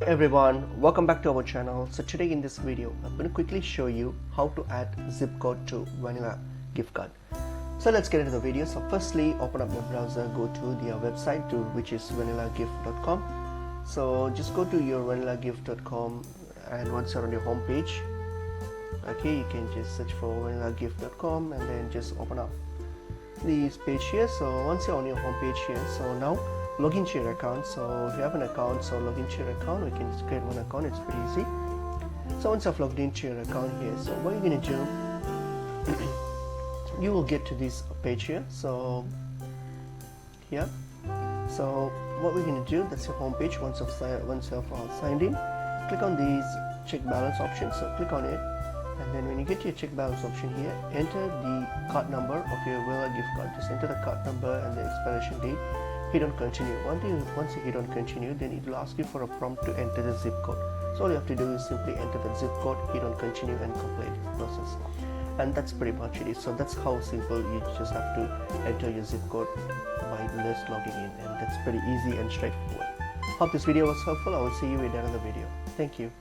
Everyone, welcome back to our channel. So today in this video I'm going to quickly show you how to add zip code to Vanilla gift card. So let's get into the video. So firstly, open up your browser, go to their website which is vanillagift.com. So just go to your vanillagift.com, and once you're on your home page, okay, you can just search for vanillagift.com and then just open up this page here. So once you're on your home page here, so now log into your account. So if you have an account, so log into your account. We can just create one account, it's pretty easy. So once I've logged into your account here, so what you're going to do, you will get to this page here. So here, so what we're going to do, that's your home page. Once you've signed in, click on these check balance option. So click on it, and then when you get to your check balance option here, enter the card number of your Vanilla gift card. Just enter the card number and the expiration date. Hit on continue. Once you hit on continue, then it will ask you for a prompt to enter the zip code. So all you have to do is simply enter the zip code, hit on continue, and complete the process. And that's pretty much it. So that's how simple. You just have to enter your zip code by just logging in, and that's pretty easy and straightforward. Hope this video was helpful. I will see you in another video. Thank you.